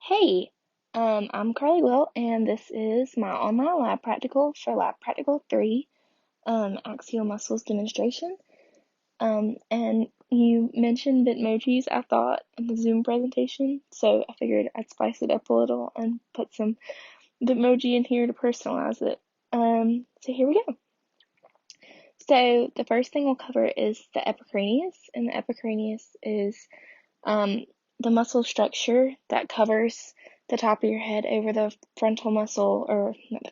Hey, I'm Carly Will, and this is my online lab practical for Lab Practical 3, Axial Muscles Demonstration. And you mentioned Bitmojis, I thought, in the Zoom presentation, so I figured I'd spice it up a little and put some Bitmoji in here to personalize it. So here we go. So the first thing we'll cover is the epicranius, and the epicranius is um, the muscle structure that covers the top of your head over the frontal muscle, or not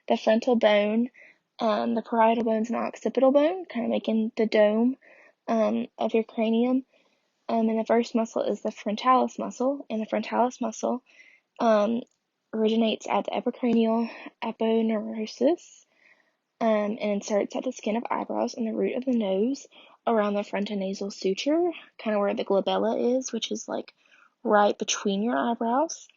the frontal bone, the parietal bones and the occipital bone, kind of making the dome of your cranium. And the first muscle is the frontalis muscle, and the frontalis muscle um, originates at the epicranial aponeurosis and inserts at the skin of eyebrows and the root of the nose around the frontonasal suture, kind of where the glabella is, which is like right between your eyebrows.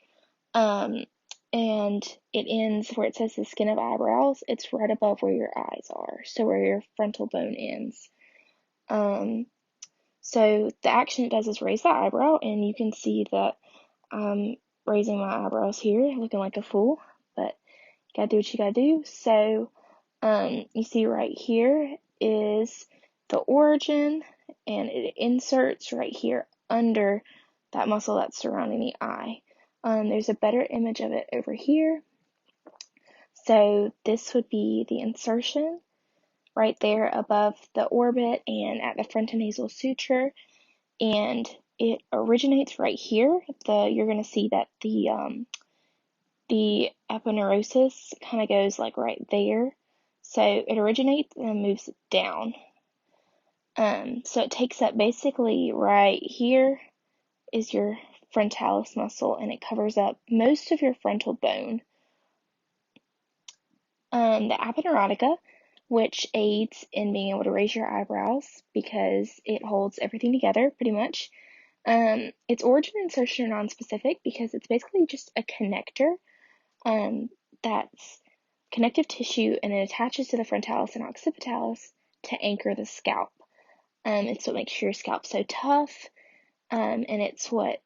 Um, and it ends where it says the skin of eyebrows. It's right above where your eyes are, so where your frontal bone ends. So the action it does is raise the eyebrow, and you can see that I'm raising my eyebrows here, looking like a fool, but you gotta do what you gotta do. So you see right here is the origin, and it inserts right here under that muscle that's surrounding the eye. There's a better image of it over here. So this would be the insertion right there above the orbit and at the frontonasal suture, and it originates right here. You're going to see that the aponeurosis kind of goes like right there. So it originates and moves down. So it takes up basically right here is your frontalis muscle, and it covers up most of your frontal bone. The aponeurotica, which aids in being able to raise your eyebrows because it holds everything together pretty much. Its origin and insertion are non-specific because it's basically just a connector that's connective tissue, and it attaches to the frontalis and occipitalis to anchor the scalp. It's what makes your scalp so tough, and it's what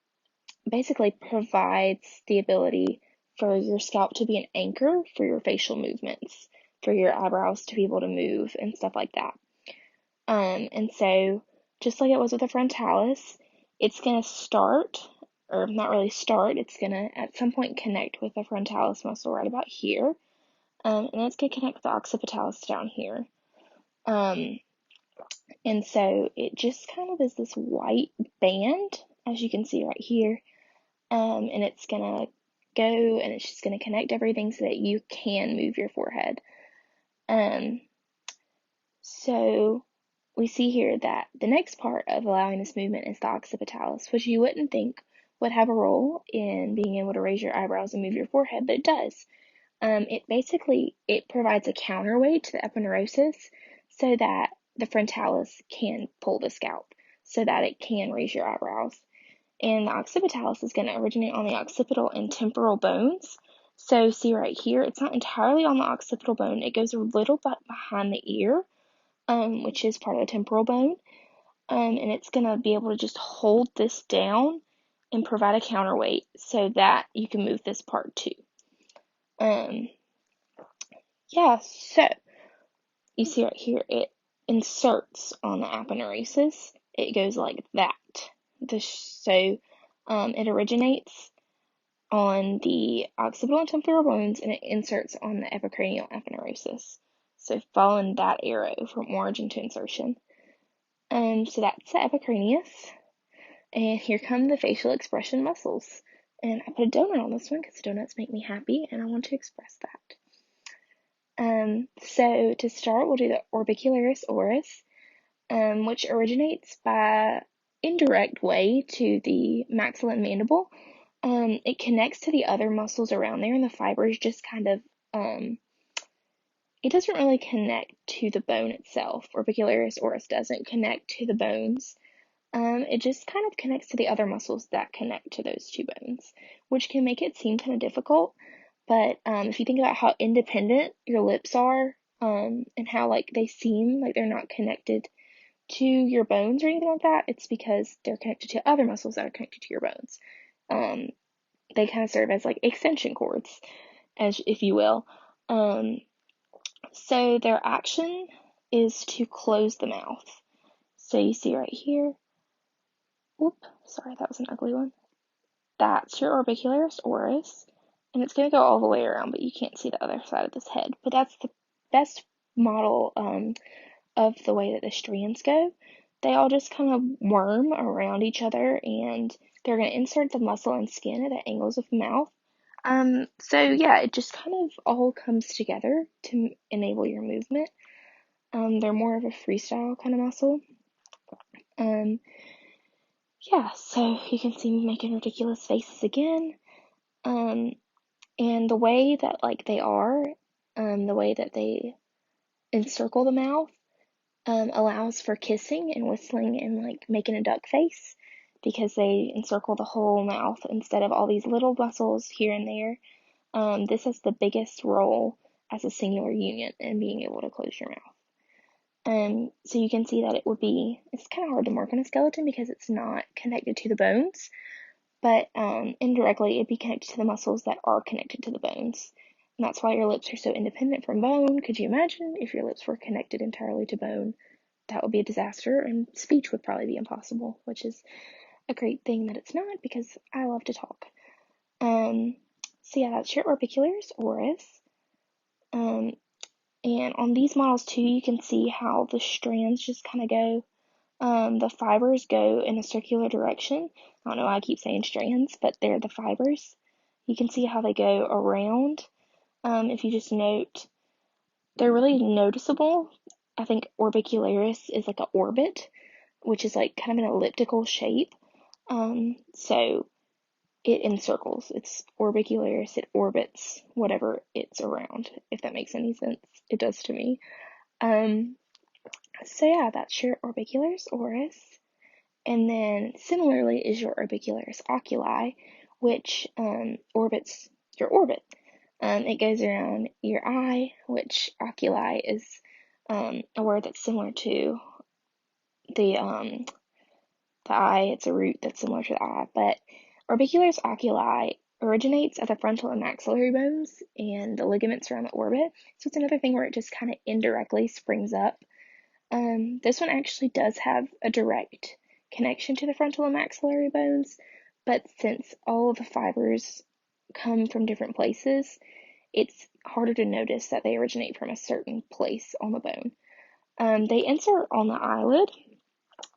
basically provides the ability for your scalp to be an anchor for your facial movements, for your eyebrows to be able to move and stuff like that. And so, just like it was with the frontalis, it's going to start, or not really start, it's going to at some point connect with the frontalis muscle right about here. And then it's going to connect with the occipitalis down here. And so it just kind of is this white band, as you can see right here. And it's going to go, and it's just going to connect everything so that you can move your forehead. So we see here that the next part of allowing this movement is the occipitalis, which you wouldn't think would have a role in being able to raise your eyebrows and move your forehead, but it does. It provides a counterweight to the aponeurosis so that the frontalis can pull the scalp, so that it can raise your eyebrows. And the occipitalis is going to originate on the occipital and temporal bones. So see right here, it's not entirely on the occipital bone. It goes a little bit behind the ear, which is part of the temporal bone. And it's going to be able to just hold this down and provide a counterweight so that you can move this part too. So you see right here, it inserts on the aponeurosis. It goes like that. It originates on the occipital and temporal bones, and it inserts on the epicranial aponeurosis. So following that arrow from origin to insertion. So that's the epicranius. And here come the facial expression muscles. And I put a donut on this one because donuts make me happy, and I want to express that. So to start, we'll do the orbicularis oris, which originates by indirect way to the maxilla and mandible. It connects to the other muscles around there, and the fibers just kind of, it doesn't really connect to the bone itself. Orbicularis oris doesn't connect to the bones. It just kind of connects to the other muscles that connect to those two bones, which can make it seem kind of difficult. But if you think about how independent your lips are, and how like they seem like they're not connected to your bones or anything like that, it's because they're connected to other muscles that are connected to your bones. they kind of serve as like extension cords, as if you will. So their action is to close the mouth. So you see right here, whoop, sorry, that was an ugly one. That's your orbicularis oris, and it's going to go all the way around, but you can't see the other side of this head. But that's the best model of the way that the strands go. They all just kind of worm around each other, and they're going to insert the muscle and skin at the angles of the mouth. So yeah, it just kind of all comes together to enable your movement. They're more of a freestyle kind of muscle. Yeah, so you can see me making ridiculous faces again. And the way that like they are, the way that they encircle the mouth, allows for kissing and whistling and like making a duck face because they encircle the whole mouth instead of all these little muscles here and there. This has the biggest role as a singular unit in being able to close your mouth. So you can see that it's kind of hard to mark on a skeleton because it's not connected to the bones, but indirectly it'd be connected to the muscles that are connected to the bones. And that's why your lips are so independent from bone. Could you imagine if your lips were connected entirely to bone? That would be a disaster, and speech would probably be impossible, which is a great thing that it's not because I love to talk. So yeah, that's your orbicularis oris. And on these models too, you can see how the strands just kind of go. The fibers go in a circular direction. I don't know why I keep saying strands, but they're the fibers. You can see how they go around. If you just note, they're really noticeable. I think orbicularis is like an orbit, which is like kind of an elliptical shape. So it encircles. It's orbicularis. It orbits whatever it's around, if that makes any sense. It does to me. So yeah, that's your orbicularis oris. And then similarly is your orbicularis oculi, which orbits your orbit. It goes around your eye, which oculi is a word that's similar to the eye. It's a root that's similar to the eye, but orbicularis oculi originates at the frontal and maxillary bones and the ligaments around the orbit. So it's another thing where it just kind of indirectly springs up. This one actually does have a direct connection to the frontal and maxillary bones, but since all of the fibers come from different places, it's harder to notice that they originate from a certain place on the bone. They insert on the eyelid,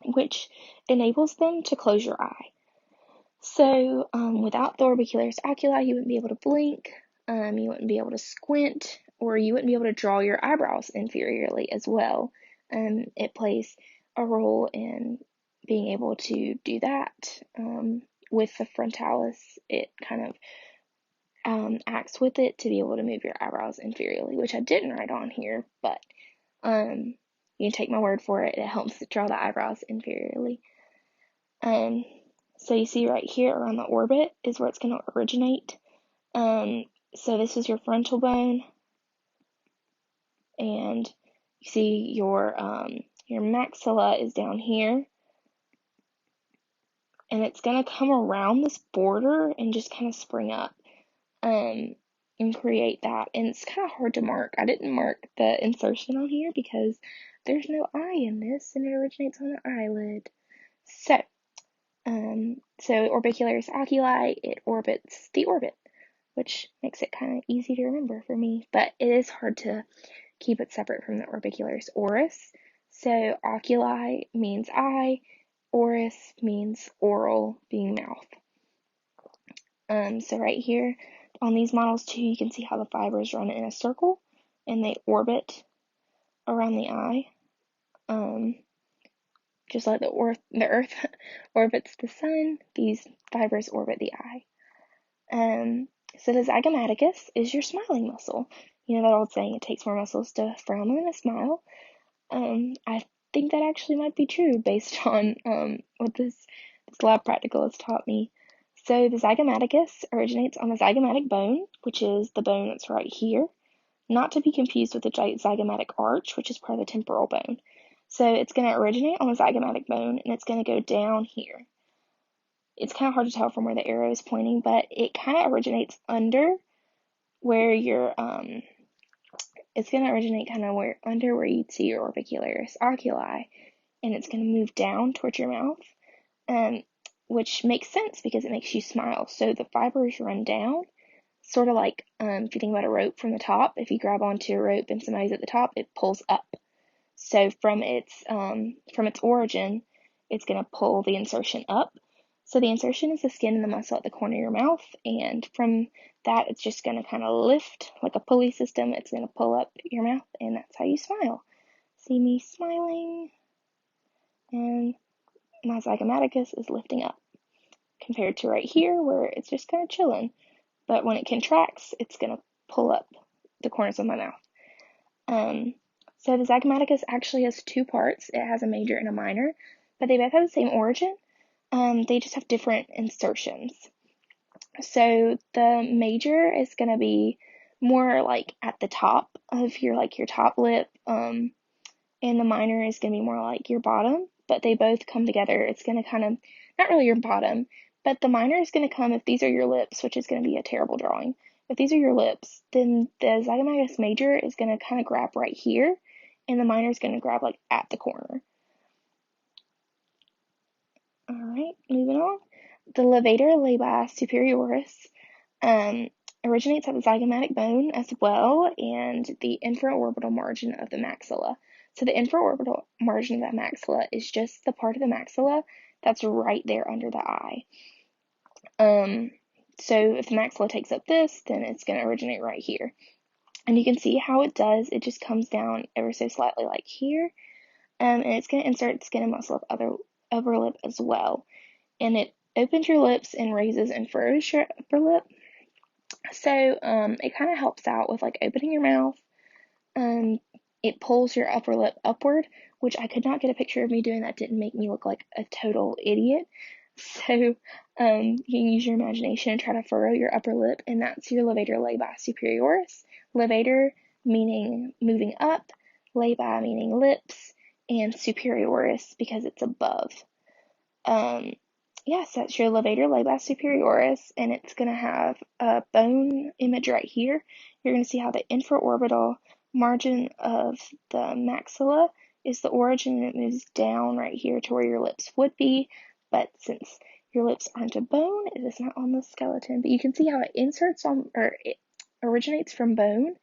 which enables them to close your eye. So without the orbicularis oculi, you wouldn't be able to blink, you wouldn't be able to squint, or you wouldn't be able to draw your eyebrows inferiorly as well. It plays a role in being able to do that. With the frontalis, it kind of acts with it to be able to move your eyebrows inferiorly, which I didn't write on here, but you can take my word for it. It helps to draw the eyebrows inferiorly. So you see right here around the orbit is where it's going to originate. So this is your frontal bone, and you see your maxilla is down here, and it's going to come around this border and just kind of spring up and create that. And it's kind of hard to mark. I didn't mark the insertion on here because there's no eye in this, and it originates on the eyelid. So orbicularis oculi, it orbits the orbit, which makes it kind of easy to remember for me, but it is hard to keep it separate from the orbicularis oris. So oculi means eye, oris means oral, being mouth. So right here on these models too, you can see how the fibers run in a circle and they orbit around the eye. Just like the earth orbits the sun, these fibers orbit the eye. So the zygomaticus is your smiling muscle. You know that old saying, it takes more muscles to frown than a smile. I think that actually might be true based on what this lab practical has taught me. So the zygomaticus originates on the zygomatic bone, which is the bone that's right here, not to be confused with the zygomatic arch, which is part of the temporal bone. So it's going to originate on the zygomatic bone, and it's going to go down here. it's kind of hard to tell from where the arrow is pointing, but it kind of originates under where your, it's going to originate kind of under where you'd see your orbicularis oculi, and it's going to move down towards your mouth, which makes sense because it makes you smile. So the fibers run down, sort of like if you think about a rope from the top, if you grab onto a rope and somebody's at the top, it pulls up. So from its origin, it's going to pull the insertion up. So the insertion is the skin and the muscle at the corner of your mouth, and from that, it's just going to kind of lift like a pulley system. It's going to pull up your mouth, and that's how you smile. See me smiling, and my zygomaticus is lifting up, compared to right here where it's just kind of chilling. But when it contracts, it's going to pull up the corners of my mouth. So the zygomaticus actually has two parts. It has a major and a minor, but they both have the same origin. They just have different insertions. So the major is going to be more like at the top of your top lip, and the minor is going to be more like your bottom, but they both come together. It's going to kind of, not really your bottom, but the minor is going to come if these are your lips, which is going to be a terrible drawing. If these are your lips, then the zygomaticus major is going to kind of grab right here, and the minor is going to grab like at the corner. Alright, moving on. The levator labii superioris originates at the zygomatic bone as well, and the infraorbital margin of the maxilla. So the infraorbital margin of that maxilla is just the part of the maxilla that's right there under the eye. So if the maxilla takes up this, then it's going to originate right here. And you can see how it does. It just comes down ever so slightly like here. And it's going to insert skin and muscle of upper lip as well. And it opens your lips and raises and furrows your upper lip. So it kind of helps out with like opening your mouth. It pulls your upper lip upward, which I could not get a picture of me doing. That didn't make me look like a total idiot. So you can use your imagination and try to furrow your upper lip, and that's your levator labii superioris. Levator meaning moving up, labii meaning lips, and superioris because it's above. Yes, that's your levator labii superioris, and it's going to have a bone image right here. You're going to see how the infraorbital margin of the maxilla is the origin, and it moves down right here to where your lips would be. But since your lips aren't a bone, it is not on the skeleton. But you can see how it inserts on, or it originates from bone,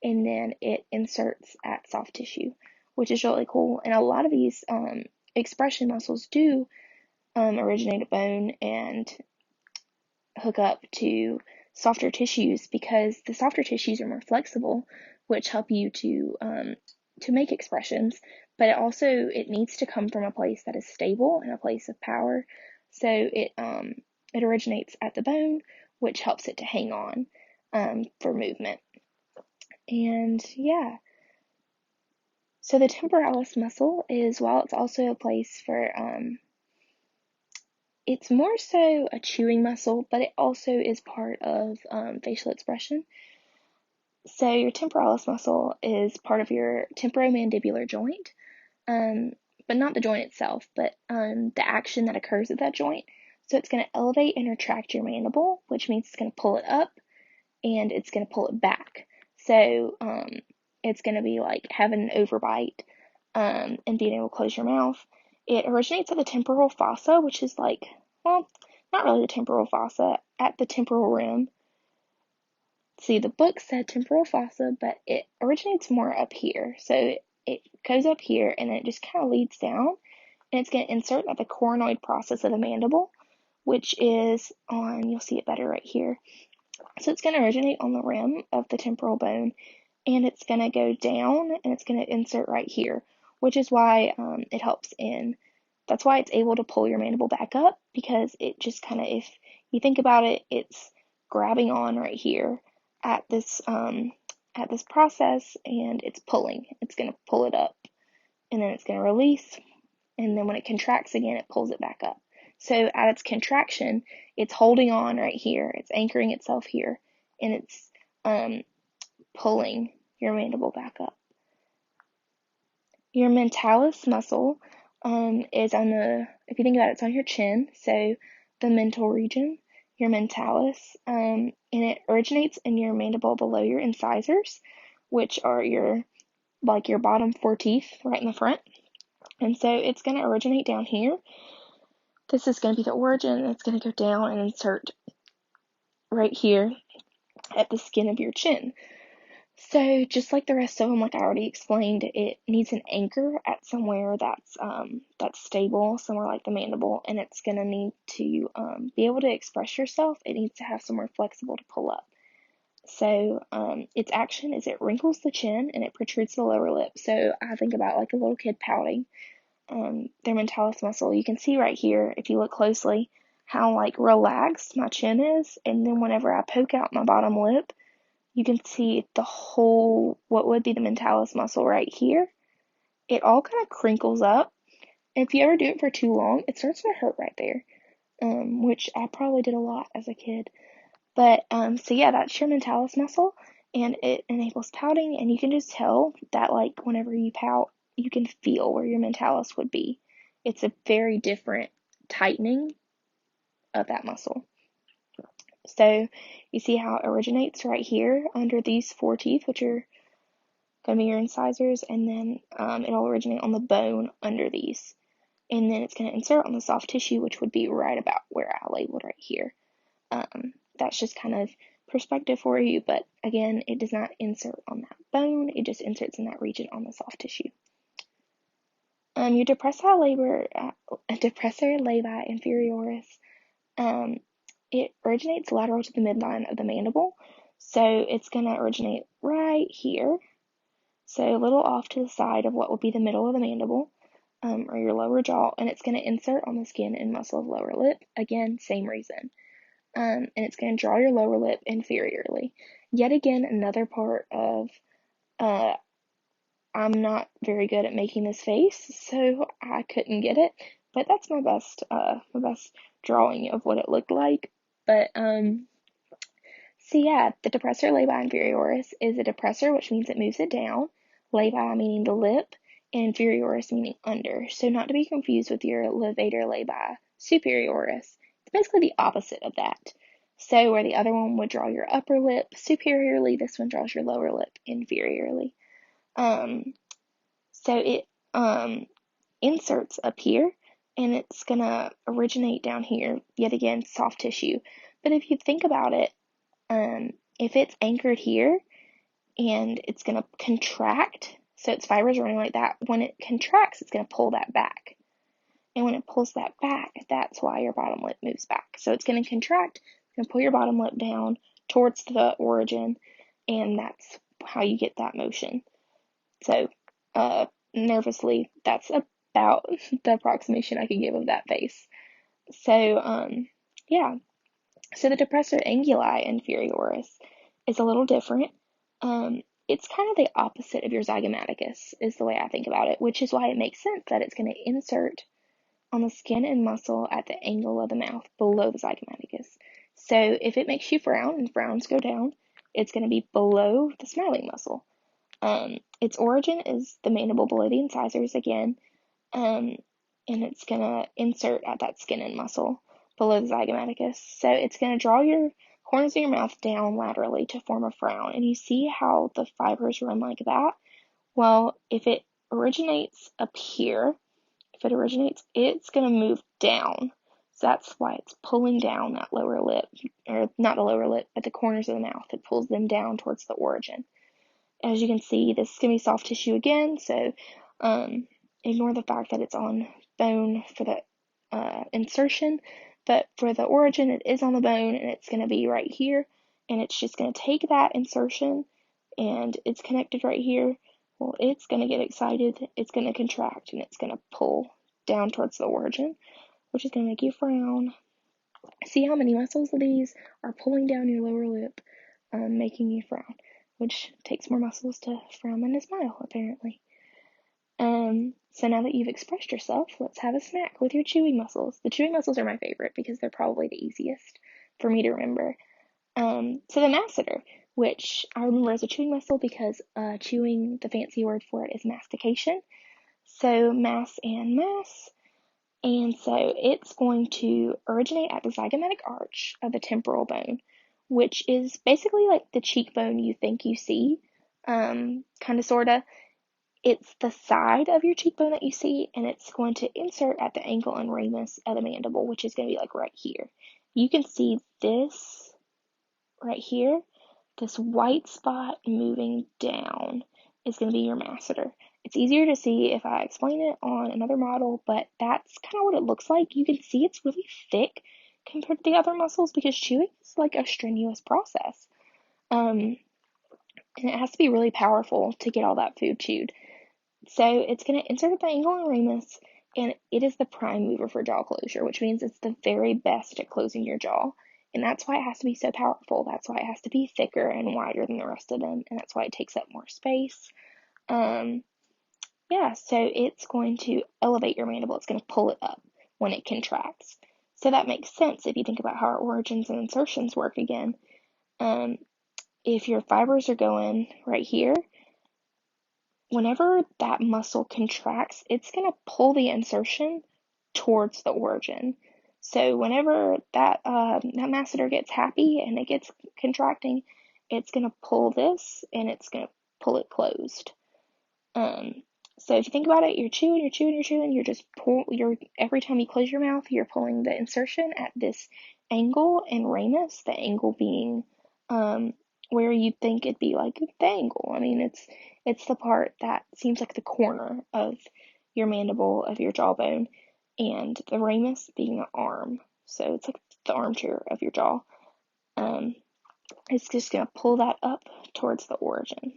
and then it inserts at soft tissue, which is really cool. And a lot of these expression muscles do originate at bone and hook up to softer tissues, because the softer tissues are more flexible, which help you to make expressions. But it needs to come from a place that is stable and a place of power. So it originates at the bone, which helps it to hang on for movement. And yeah. So the temporalis muscle is, while it's also a place for it's more so a chewing muscle, but it also is part of facial expression. So your temporalis muscle is part of your temporomandibular joint, but not the joint itself, but the action that occurs at that joint. So it's going to elevate and retract your mandible, which means it's going to pull it up and it's going to pull it back. So it's going to be like having an overbite and being able to close your mouth. It originates at the temporal fossa, which is like, well, not really the temporal fossa, at the temporal rim. See, the book said temporal fossa, but it originates more up here. So it goes up here and then it just kind of leads down, and it's going to insert at the coronoid process of the mandible, which is on, you'll see it better right here. So it's going to originate on the rim of the temporal bone, and it's going to go down and it's going to insert right here, which is why it helps that's why it's able to pull your mandible back up, because it just kind of, if you think about it, it's grabbing on right here at this process, and it's pulling. It's going to pull it up, and then it's going to release, and then when it contracts again, it pulls it back up. So at its contraction, it's holding on right here. It's anchoring itself here, and it's pulling your mandible back up. Your mentalis muscle is on if you think about it, it's on your chin. So the mental region, your mentalis, and it originates in your mandible below your incisors, which are your bottom 4 teeth right in the front. And so it's going to originate down here. This is going to be the origin, and it's going to go down and insert right here at the skin of your chin. So just like the rest of them, like I already explained, it needs an anchor at somewhere that's stable, somewhere like the mandible, and it's gonna need to be able to express yourself. It needs to have somewhere flexible to pull up. So its action is it wrinkles the chin and it protrudes the lower lip. So I think about like a little kid pouting. Their mentalis muscle, you can see right here if you look closely how like relaxed my chin is, and then whenever I poke out my bottom lip, you can see the whole, what would be the mentalis muscle right here. It all kind of crinkles up. And if you ever do it for too long, it starts to hurt right there, which I probably did a lot as a kid. But, so yeah, that's your mentalis muscle, and it enables pouting, and you can just tell that, like, whenever you pout, you can feel where your mentalis would be. It's a very different tightening of that muscle. So you see how it originates right here under these 4 teeth, which are going to be your incisors, and then it'll originate on the bone under these. And then it's going to insert on the soft tissue, which would be right about where I labeled right here. That's just kind of perspective for you, but again, it does not insert on that bone, it just inserts in that region on the soft tissue. Your depressor labii inferioris, it originates lateral to the midline of the mandible, so it's going to originate right here, so a little off to the side of what would be the middle of the mandible, or your lower jaw, and it's going to insert on the skin and muscle of lower lip. Again, same reason. And it's going to draw your lower lip inferiorly. Yet again, another part of, I'm not very good at making this face, so I couldn't get it, but that's my best drawing of what it looked like. But, so yeah, the depressor labii inferioris is a depressor, which means it moves it down, labii meaning the lip, and inferioris meaning under. So not to be confused with your levator labii superioris. It's basically the opposite of that. So where the other one would draw your upper lip superiorly, this one draws your lower lip inferiorly. So it inserts up here, and it's gonna originate down here, yet again, soft tissue. But if you think about it, if it's anchored here and it's going to contract, so its fibers are running like that, when it contracts, it's going to pull that back. And when it pulls that back, that's why your bottom lip moves back. So it's going to contract, it's going to pull your bottom lip down towards the origin, and that's how you get that motion. So, nervously, that's about the approximation I can give of that face. So, yeah. So the depressor anguli inferioris is a little different. It's kind of the opposite of your zygomaticus, is the way I think about it, which is why it makes sense that it's going to insert on the skin and muscle at the angle of the mouth below the zygomaticus. So if it makes you frown and frowns go down, it's going to be below the smiling muscle. Its origin is the mandible below the incisors again, and it's going to insert at that skin and muscle below the zygomaticus. So it's going to draw your corners of your mouth down laterally to form a frown. And you see how the fibers run like that? Well, if it originates up here, it's going to move down. So that's why it's pulling down that lower lip, or not the lower lip, but the corners of the mouth. It pulls them down towards the origin. As you can see, this is going to be soft tissue again, so ignore the fact that it's on bone for the insertion, but for the origin, it is on the bone, and it's going to be right here, and it's just going to take that insertion, and it's connected right here. Well, it's going to get excited, it's going to contract, and it's going to pull down towards the origin, which is going to make you frown. See how many muscles of these are pulling down your lower lip, making you frown, which takes more muscles to frown than to smile, apparently. So now that you've expressed yourself, let's have a snack with your chewing muscles. The chewing muscles are my favorite because they're probably the easiest for me to remember. So the masseter, which I remember as a chewing muscle because chewing, the fancy word for it is mastication. So mass and mass. And so it's going to originate at the zygomatic arch of the temporal bone, which is basically like the cheekbone you think you see, kind of, sort of. It's the side of your cheekbone that you see, and it's going to insert at the angle and ramus of the mandible, which is going to be like right here. You can see this right here. This white spot moving down is going to be your masseter. It's easier to see if I explain it on another model, but that's kind of what it looks like. You can see it's really thick compared to the other muscles because chewing is like a strenuous process. And it has to be really powerful to get all that food chewed. So it's going to insert at the angle and ramus, and it is the prime mover for jaw closure, which means it's the very best at closing your jaw. And that's why it has to be so powerful. That's why it has to be thicker and wider than the rest of them, and that's why it takes up more space. Yeah, so it's going to elevate your mandible. It's going to pull it up when it contracts. So that makes sense if you think about how our origins and insertions work again. If your fibers are going right here, whenever that muscle contracts, it's going to pull the insertion towards the origin. So whenever that masseter gets happy and it gets contracting, it's going to pull this and it's going to pull it closed. So if you think about it, you're chewing, every time you close your mouth, you're pulling the insertion at this angle and ramus, the angle being where you'd think it'd be like the angle. I mean, it's the part that seems like the corner of your mandible, of your jawbone, and the ramus being the arm. So it's like the armature of your jaw. It's just going to pull that up towards the origin.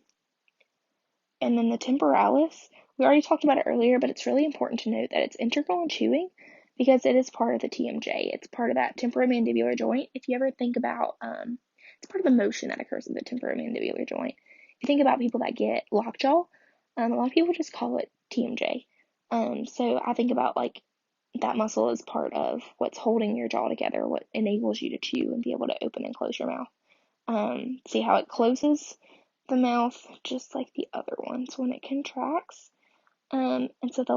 And then the temporalis, we already talked about it earlier, but it's really important to note that it's integral in chewing because it is part of the TMJ. It's part of that temporomandibular joint. If you ever think about, it's part of the motion that occurs in the temporomandibular joint. If you think about people that get lockjaw, a lot of people just call it TMJ. So I think about like that muscle is part of what's holding your jaw together, what enables you to chew and be able to open and close your mouth. See how it closes the mouth just like the other ones when it contracts. And so the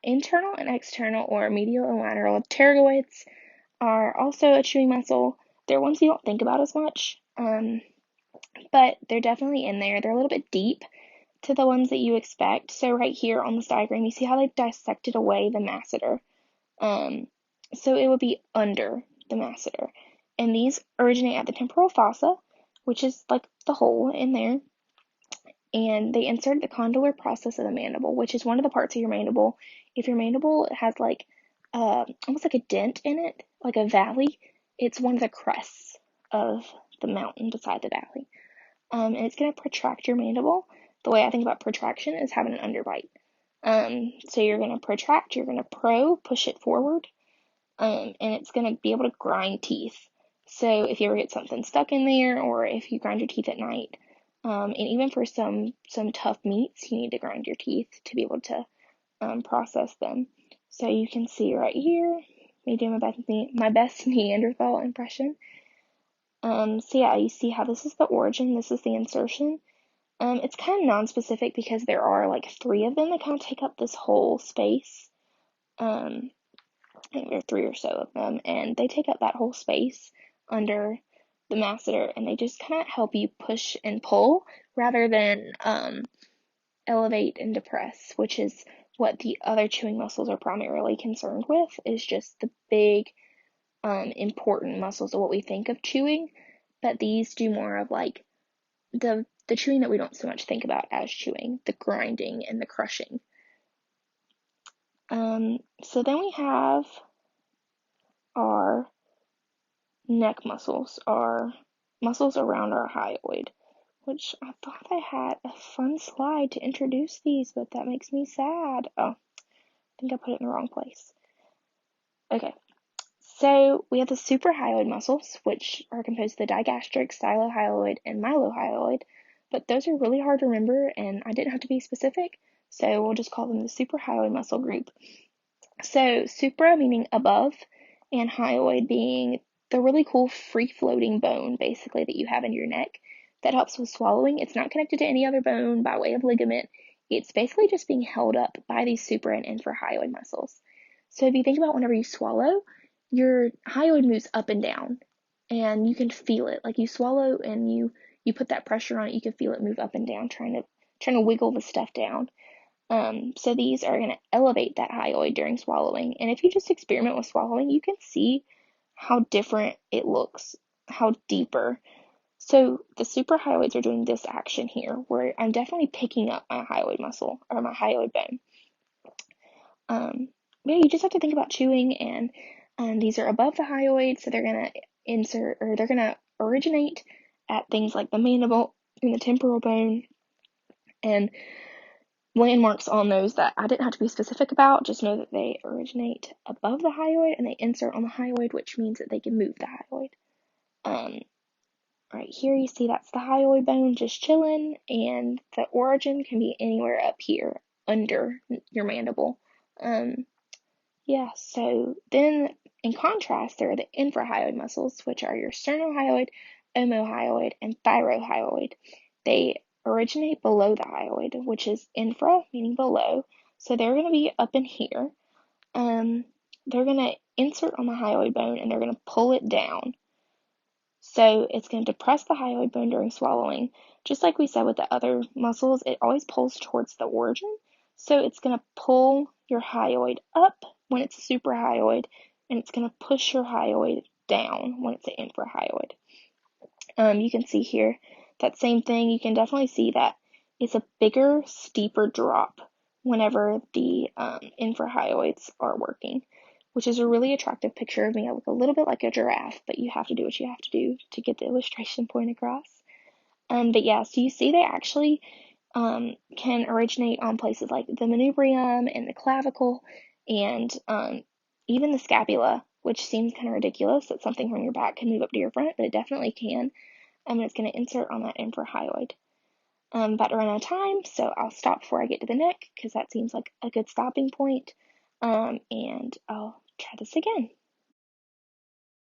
internal and external or medial and lateral pterygoids are also a chewing muscle. They're ones you don't think about as much, but they're definitely in there. They're a little bit deep to the ones that you expect. So right here on this diagram, you see how they've dissected away the masseter. So it would be under the masseter. And these originate at the temporal fossa, which is like the hole in there. And they insert the condylar process of the mandible, which is one of the parts of your mandible. If your mandible has like almost like a dent in it, like a valley, it's one of the crests of the mountain beside the valley. And it's going to protract your mandible. The way I think about protraction is having an underbite. So you're going to protract, you're going to push it forward, and it's going to be able to grind teeth. So if you ever get something stuck in there, or if you grind your teeth at night, and even for some tough meats, you need to grind your teeth to be able to process them. So you can see right here, me doing my best Neanderthal impression. So yeah, you see how this is the origin, this is the insertion. It's kind of non-specific because there are like 3 of them that kind of take up this whole space. I think there are 3 or so of them, and they take up that whole space under the masseter, and they just kind of help you push and pull rather than elevate and depress, which is what the other chewing muscles are primarily concerned with, is just the big, important muscles of what we think of chewing, but these do more of like the chewing that we don't so much think about as chewing, the grinding and the crushing. So then we have our neck muscles, our muscles around our hyoid, which I thought I had a fun slide to introduce these, but that makes me sad. Oh, I think I put it in the wrong place. Okay, so we have the suprahyoid muscles, which are composed of the digastric, stylohyoid, and mylohyoid, but those are really hard to remember, and I didn't have to be specific, so we'll just call them the suprahyoid muscle group. So supra meaning above, and hyoid being the really cool free-floating bone, basically, that you have in your neck that helps with swallowing. It's not connected to any other bone by way of ligament. it's basically just being held up by these super and infrahyoid muscles. So if you think about whenever you swallow, your hyoid moves up and down, and you can feel it. Like you swallow and you put that pressure on it, you can feel it move up and down, trying to wiggle the stuff down. So these are going to elevate that hyoid during swallowing. And if you just experiment with swallowing, you can see how different it looks, how deeper. So the suprahyoids are doing this action here, where I'm definitely picking up my hyoid muscle or my hyoid bone. Yeah, you just have to think about chewing, and these are above the hyoid, so they're gonna they're gonna originate at things like the mandible and the temporal bone, and landmarks on those that I didn't have to be specific about. Just know that they originate above the hyoid and they insert on the hyoid, which means that they can move the hyoid. Right here you see that's the hyoid bone just chilling, and the origin can be anywhere up here under your mandible. Yeah, so then in contrast, there are the infrahyoid muscles, which are your sternohyoid, omohyoid, and thyrohyoid. They originate below the hyoid, which is infra, meaning below. So they're going to be up in here. They're going to insert on the hyoid bone and they're going to pull it down. So it's going to depress the hyoid bone during swallowing. Just like we said with the other muscles, it always pulls towards the origin. So it's going to pull your hyoid up when it's a suprahyoid, and it's going to push your hyoid down when it's an infrahyoid. You can see here that same thing. You can definitely see that it's a bigger, steeper drop whenever the infrahyoids are working, which is a really attractive picture of me. I look a little bit like a giraffe, but you have to do what you have to do to get the illustration point across. But yeah, so you see they actually can originate on places like the manubrium and the clavicle, and even the scapula, which seems kind of ridiculous that something from your back can move up to your front, but it definitely can. And it's going to insert on that infrahyoid. About to run out of time, so I'll stop before I get to the neck because that seems like a good stopping point. And I'll try this again.